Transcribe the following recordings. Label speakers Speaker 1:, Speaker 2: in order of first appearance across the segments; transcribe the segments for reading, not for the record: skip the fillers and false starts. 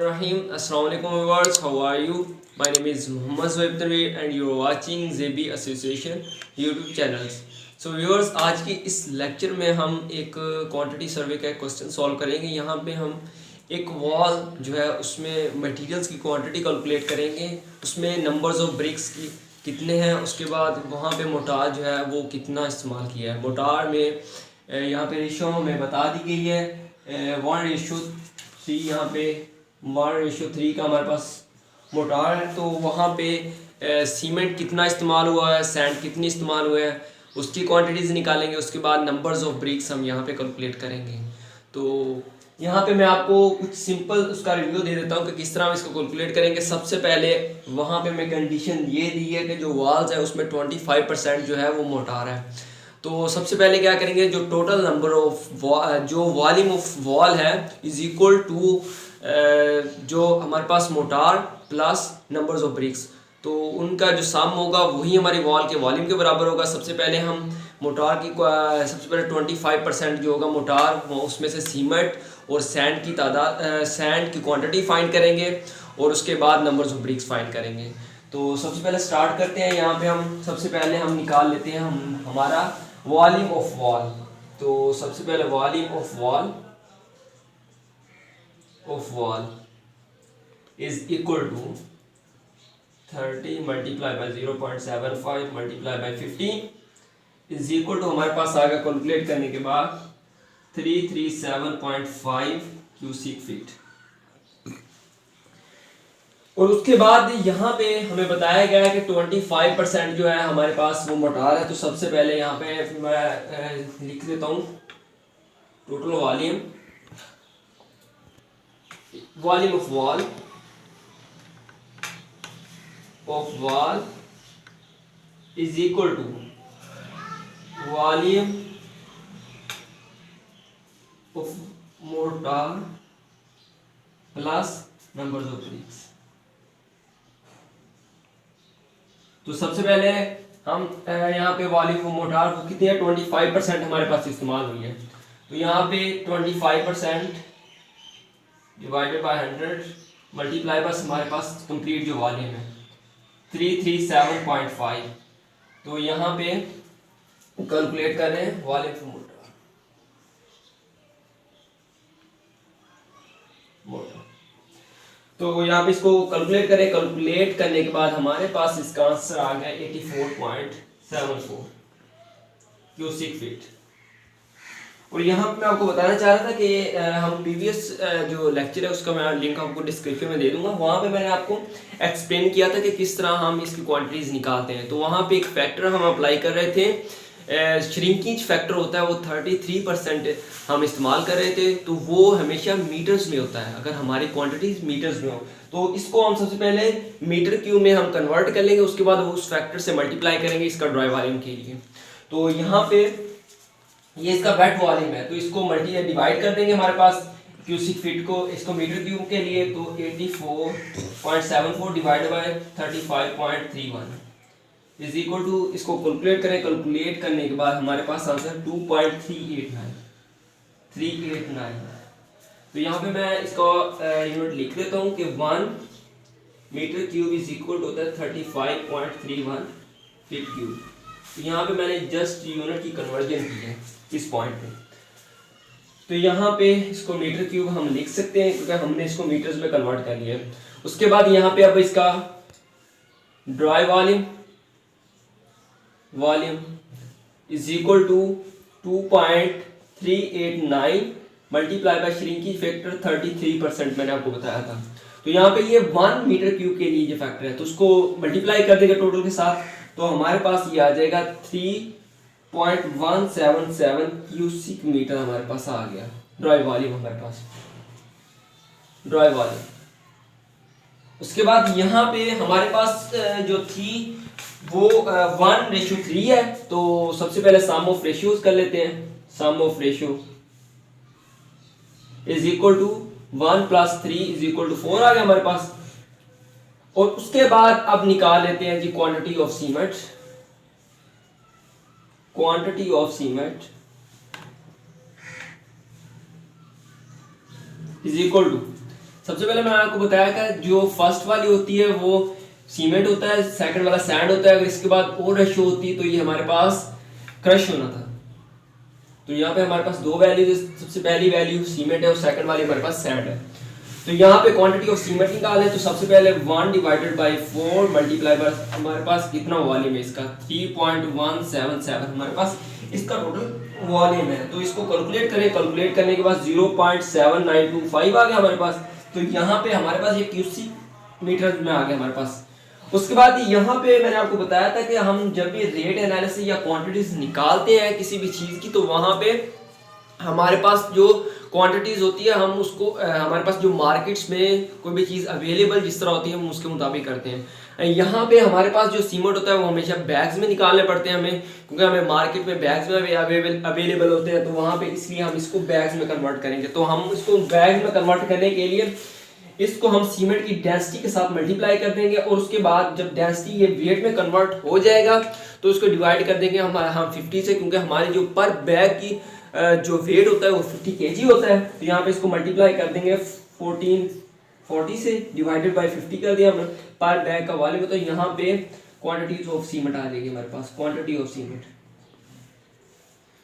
Speaker 1: Rahim, Assalamualaikum viewers, how are you? My name is Muhammad Zoaib Tanveer and you are watching ZB Association YouTube channels. So viewers, आज की इस lecture में हम एक quantity survey का question solve करेंगे। यहाँ पे हम एक वॉल जो है उसमें मटेरियल्स की क्वांटिटी कैलकुलेट करेंगे, उसमें नंबर्स ऑफ ब्रिक्स की कितने हैं, उसके बाद वहाँ पे मोटार जो है वो कितना इस्तेमाल किया है। मोटार में यहाँ पे रेशो हमें बता दी गई है 1:3। यहाँ पे 1:3 का हमारे पास मोटार है, तो वहाँ पे सीमेंट कितना इस्तेमाल हुआ है, सैंड कितनी इस्तेमाल हुआ है, उसकी क्वांटिटीज़ निकालेंगे। उसके बाद नंबर्स ऑफ ब्रिक्स हम यहाँ पे कैलकुलेट करेंगे। तो यहाँ पे मैं आपको कुछ सिंपल उसका रिव्यू दे देता हूँ कि किस तरह हम इसको कैलकुलेट करेंगे। सबसे पहले वहाँ पे मैं कंडीशन ये दी है कि जो वॉल्स है उसमें 25% जो है वो मोटार है। तो सबसे पहले क्या करेंगे, जो टोटल नंबर ऑफ जो वॉल्यूम ऑफ वॉल है इज इक्वल टू जो हमारे पास mortar plus numbers of bricks, तो उनका जो सम होगा वही हमारी वॉल के वॉल्यूम के बराबर होगा। सबसे पहले हम मोटार की सबसे पहले 25% जो होगा मोटार, उसमें से सीमेंट और सैंड की तादाद सैंड की क्वांटिटी फाइंड करेंगे और उसके बाद नंबर्स ऑफ ब्रिक्स फाइंड करेंगे। तो सबसे पहले स्टार्ट करते हैं। यहाँ पे हम सबसे पहले हम निकाल लेते हैं हमारा वॉल्यूम ऑफ वॉल। तो सबसे पहले volume of wall is equal to 30 multiply by 0.75 multiply by 15 is equal to हमारे पास आ गया कैलकुलेट करने के बाद 337.5 क्यूसिक फीट। और उसके बाद यहाँ पे हमें बताया गया है कि 25% जो है हमारे पास वो मोटार है। तो सबसे पहले यहाँ पे मैं लिख देता हूँ total volume of wall is equal to volume of mortar plus numbers of bricks. तो सबसे पहले हम यहाँ पे वॉल्यूम ऑफ मोटार वो कितनी है, 25% हमारे पास इस्तेमाल हुई है। तो यहाँ पे 25% डिवाइडेड बाय 100 मल्टीप्लाई बस हमारे पास कंप्लीट जो वॉल्यूम है 337.5। तो यहाँ पे कैलकुलेट कर रहे हैं वॉल्यूम ऑफ मोटार। तो यहाँ पे इसको कैलकुलेट करें। कैलकुलेट करने के बाद हमारे पास इसका आंसर आ गया 84.74 क्यूसिक फीट। और यहाँ पे मैं आपको बताना चाह रहा था कि हम प्रीवियस जो लेक्चर है उसका मैं लिंक आपको डिस्क्रिप्शन में दे दूंगा। वहाँ पे मैंने आपको एक्सप्लेन किया था कि किस तरह हम इसकी क्वांटिटीज निकालते हैं। तो वहाँ पे एक फैक्टर हम अप्लाई कर रहे थे, श्रिंकिंग फैक्टर होता है वो 33% हम इस्तेमाल कर रहे थे। तो वो हमेशा मीटर्स में होता है, अगर हमारी क्वांटिटीज मीटर्स में हो तो इसको हम सबसे पहले मीटर क्यूब में हम कन्वर्ट कर लेंगे, उसके बाद वो उस फैक्टर से मल्टीप्लाई करेंगे इसका ड्राई वॉल्यूम के लिए। तो यहाँ पे ये इसका वेट वॉल्यूम है, तो इसको डिवाइड कर देंगे हमारे पास क्यूसिक फीट को, इसको मीटर क्यूब के लिए। तो 84.74 divide by 35.31 is equal to, इसको कैलकुलेट करें। कैलकुलेट करने के बाद हमारे पास आंसर 2.389। तो यहाँ पे मैं इसका यूनिट लिख देता हूँ कि 1 metre cube is equal to होता है 35.31 फीट क्यूब। तो यहाँ पे मैंने जस्ट यूनिट की कन्वर्जन की है इस पॉइंट पे। तो यहाँ पे इसको मीटर क्यूब हम लिख सकते हैं क्योंकि हमने इसको मीटर्स में कन्वर्ट कर लिया है। उसके बाद यहाँ पे अब इसका dry volume is equal to 2.389 multiply by shrinking factor 33% मैंने आपको बताया था। तो यहाँ पे ये 1 मीटर क्यूब के लिए जो फैक्टर है तो उसको मल्टीप्लाई कर देगा टोटल के साथ, तो हमारे पास ये आ जाएगा 3.177 क्यूसिक मीटर हमारे पास आ गया ड्राई वॉल्यूम हमारे पास ड्राई वॉल्यूम। उसके बाद यहाँ पे हमारे पास जो थी वो 1:3 है। तो सबसे पहले सम ऑफ रेशियोज कर लेते हैं। Sum of ratio is equal to 1 + 3 is equal to 4 आ गया हमारे पास। और उसके बाद अब निकाल लेते हैं जी quantity of cement. Is equal to, सबसे पहले मैंने आपको बताया कि जो फर्स्ट वाली होती है वो सीमेंट होता है, सेकंड वाला सैंड होता है। अगर इसके बाद और रेशो होती है तो ये हमारे पास क्रश होना था। तो यहाँ पे हमारे पास दो वैल्यू, सबसे पहली वैल्यू सीमेंट है और सेकंड वाली हमारे पास सैंड है। तो यहाँ पे क्वांटिटी ऑफ सीमेंट निकाल है तो सबसे पहले 1 डिवाइडेड बाई 4 मल्टीप्लाई बाय हमारे पास कितना वॉल्यूम है इसका 3.177 हमारे पास इसका टोटल वॉल्यूम है। तो इसको कैलकुलेट करें, कैलकुलेट करने के बाद 0.7925 आ गया हमारे पास। तो यहाँ पे हमारे पास ये क्यूबिक मीटर में आ गया हमारे पास। उसके बाद यहाँ पे मैंने आपको बताया था कि हम जब भी रेट एनालिसिस या क्वांटिटीज निकालते हैं किसी भी चीज की तो वहां पे हमारे पास जो क्वांटिटीज होती है हम उसको हमारे पास जो मार्केट्स में कोई भी चीज़ अवेलेबल जिस तरह होती है हम उसके मुताबिक करते हैं। यहाँ पे हमारे पास जो सीमेंट होता है वो हमेशा बैग्स में निकालने पड़ते हैं हमें, क्योंकि हमें मार्केट में बैग्स में अवेलेबल होते हैं। तो वहाँ पे इसलिए हम इसको बैग्स में कन्वर्ट करेंगे। तो हम इसको बैग्स में कन्वर्ट करने के लिए इसको हम सीमेंट की डेंसिटी के साथ मल्टीप्लाई कर देंगे और उसके बाद जब डेंसिटी ये वेट में कन्वर्ट हो जाएगा तो उसको डिवाइड कर देंगे हम 50 से, क्योंकि हमारे जो पर बैग की जो वेट होता है वो 50 kg होता है। तो यहाँ पे इसको मल्टीप्लाई कर देंगे 1440 से, डिवाइडेड बाय 50 कर दिया हमने पर बैग का वॉल्यूम। तो यहाँ पे क्वांटिटीज ऑफ सीमेंट आ जाएगी हमारे पास, quantity of cement,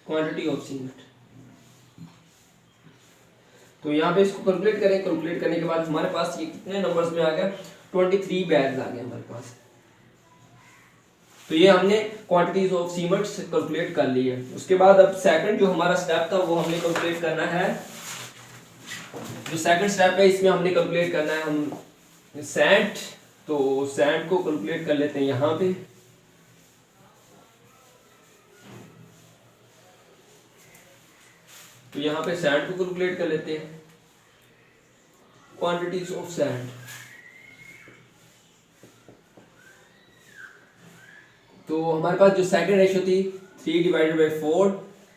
Speaker 1: quantity of cement. तो यहाँ पे इसको कैलकुलेट करें, कैलकुलेट करने के बाद हमारे पास ये कितने नंबर्स में आ गया 23 बैग्स आ गए हमारे पास। तो ये हमने क्वांटिटीज ऑफ सीमेंट कैलकुलेट कर ली है। उसके बाद अब सेकंड जो हमारा स्टेप था वो हमने कैलकुलेट करना है। जो सेकंड स्टेप है इसमें हमने कैलकुलेट करना है हम सैंड। तो सैंड को कैलकुलेट कर लेते हैं यहाँ पे। तो यहाँ पे सैंड को कैलकुलेट कर लेते हैं, क्वांटिटीज ऑफ सैंड। तो हमारे पास जो सेकंड रेशियो थी 3 divided by 4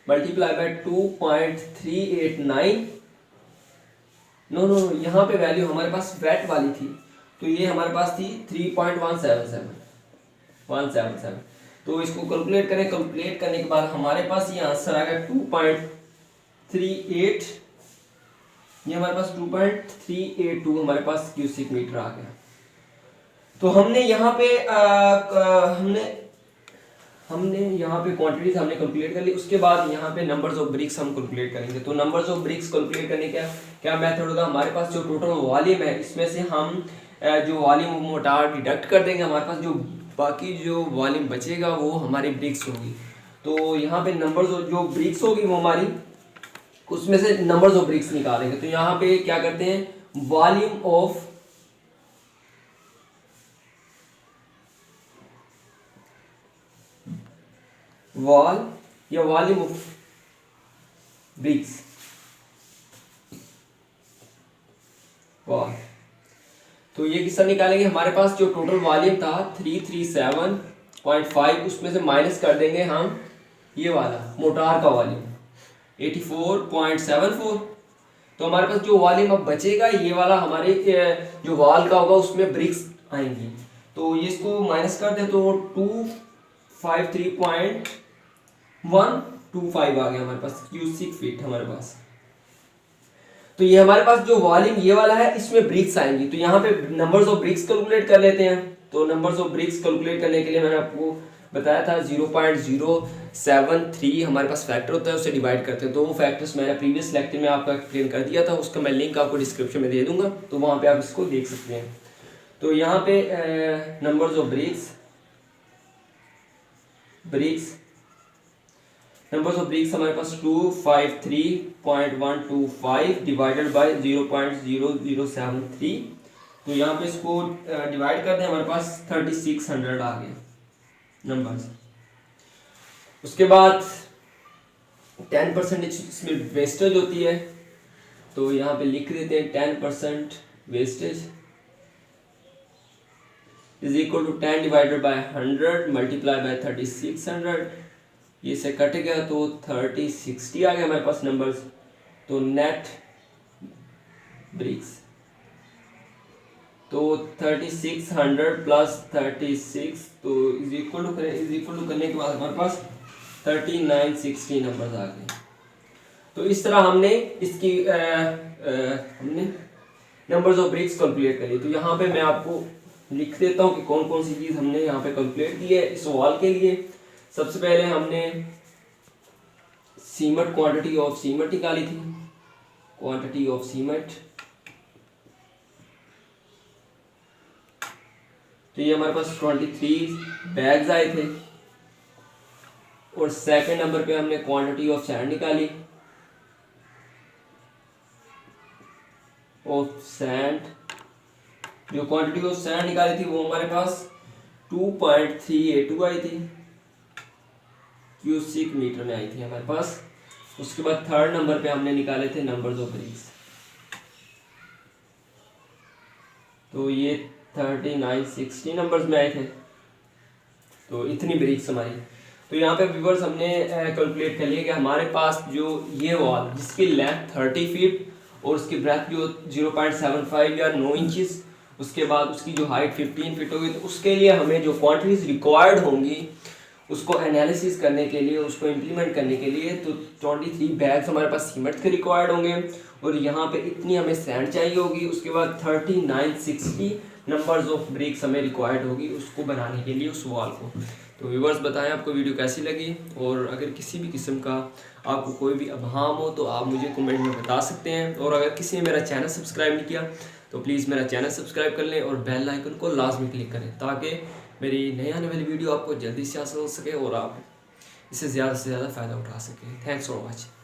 Speaker 1: multiply by 2.389। No यहाँ पे वैल्यू हमारे पास वेट वाली थी तो ये हमारे पास थी 3.177। तो इसको कैलकुलेट करें, कैलकुलेट करने के बाद हमारे पास ये आंसर आ गया 2.38। ये हमारे पास 2.382 हमारे पास क्यूबिक मीटर आ गया। तो हमने यहाँ पे हमने यहाँ पे क्वांटिटीज हमने कैलकुलेट कर ली। उसके बाद यहाँ पे नंबर्स ऑफ ब्रिक्स हम कैलकुलेट करेंगे। तो नंबर्स ऑफ ब्रिक्स कैलकुलेट करने का क्या मेथड होगा, हमारे पास जो टोटल वॉल्यूम है इसमें से हम जो वॉल्यूम मोटार डिडक्ट कर देंगे, हमारे पास जो बाकी जो वॉल्यूम बचेगा वो हमारी ब्रिक्स होगी। तो यहाँ पे नंबर्स जो ब्रिक्स होगी वो हमारी उसमें से नंबर्स ऑफ ब्रिक्स निकालेंगे। तो यहाँ पे क्या करते हैं, वॉल्यूम ऑफ वॉल या वॉल्यूम ऑफ ब्रिक्स वॉल। तो ये किसका निकालेंगे, हमारे पास जो टोटल वॉल्यूम था 337.5 उसमें से माइनस कर देंगे हम ये वाला मोटार का वॉल्यूम 84.74। तो हमारे पास जो वॉल्यूम अब बचेगा ये वाला हमारे जो वॉल का होगा उसमें ब्रिक्स आएंगी। तो ये इसको माइनस कर दे तो 253.125 आ गया हमारे पास क्यूबिक फीट हमारे पास। तो ये हमारे पास जो वॉल्यूम ये वाला है इसमें ब्रिक्स आएंगी। तो यहाँ पे नंबर्स ऑफ ब्रिक्स कैलकुलेट कर लेते हैं। तो नंबर्स ऑफ ब्रिक्स कैलकुलेट करने के लिए मैंने आपको बताया था 0.073 हमारे पास फैक्टर होता है, उससे डिवाइड करते हैं। तो वो फैक्टर्स मैंने प्रीवियस लेक्चर में आपको एक्सप्लेन कर दिया था, उसका मैं लिंक आपको डिस्क्रिप्शन में दे दूंगा, तो वहाँ पे आप इसको देख सकते हैं। तो यहाँ पे numbers of numbers of BRICS हमारे पास 253.125 डिवाइडेड बाय 0.0073। तो यहाँ पे इसको डिवाइड कर दें, हमारे पास 3600 आ गए नंबर्स। उसके बाद 10% इसमें वेस्टेज होती है, तो यहाँ पे लिख देते हैं 10% wastage is equal to 10 divided by 100 multiply by 3600। ये से कट गया तो 3060 आ गया हमारे पास नंबर्स। तो नेट ब्रिक्स तो 3600 प्लस 36 तो इज इक्वल टू करने के बाद हमारे पास 3960 नंबर्स आ गए। तो इस तरह हमने इसकी हमने नंबर्स ऑफ ब्रिक्स कैलकुलेट करिए। तो यहाँ पे मैं आपको लिख देता हूँ कि कौन कौन सी चीज़ हमने यहाँ पे कैलकुलेट की है इस वॉल के लिए। सबसे पहले हमने सीमेंट, क्वांटिटी ऑफ सीमेंट निकाली थी, क्वांटिटी ऑफ सीमेंट। तो ये हमारे पास 23 बैग्स आए थे। और सेकंड नंबर पे हमने क्वांटिटी ऑफ सैंड निकाली, ऑफ सैंड। जो क्वांटिटी ऑफ सैंड निकाली थी वो हमारे पास 2.382 आई थी, क्यूसिक मीटर में आई थी हमारे पास। उसके बाद थर्ड नंबर पे हमने निकाले थे नंबर्स ऑफ ब्रिक्स। तो ये 3960 नंबर्स में आए थे। तो इतनी ब्रिक्स हमारी। तो यहाँ पे व्यूअर्स हमने कैलकुलेट कर लिया कि हमारे पास जो ये वॉल जिसकी लेंथ 30 फीट और उसकी ब्रेथ जो 0.75 या 9 इंचेस, उसके बाद उसकी जो हाइट 15 फीट होगी, तो उसके लिए हमें जो क्वांटिटीज रिक्वायर्ड होंगी उसको एनालिसिस करने के लिए, उसको इम्प्लीमेंट करने के लिए, तो 23 बैग्स हमारे पास सीमेंट के रिक्वायर्ड होंगे और यहाँ पे इतनी हमें सैंड चाहिए होगी। उसके बाद 3960 नंबर्स ऑफ ब्रिक्स हमें रिक्वायर्ड होगी उसको बनाने के लिए, उस वॉल को। तो व्यूअर्स बताएं आपको वीडियो कैसी लगी, और अगर किसी भी किस्म का आपको कोई भी अभाम हो तो आप मुझे कमेंट में बता सकते हैं। और अगर किसी ने मेरा चैनल सब्सक्राइब नहीं किया तो प्लीज़ मेरा चैनल सब्सक्राइब कर लें और बेल आइकन को लाजमी क्लिक करें, ताकि मेरी नई आने वाली वीडियो आपको जल्दी से हासिल हो सके और आप इससे ज़्यादा फ़ायदा उठा सकें। Thanks for watching.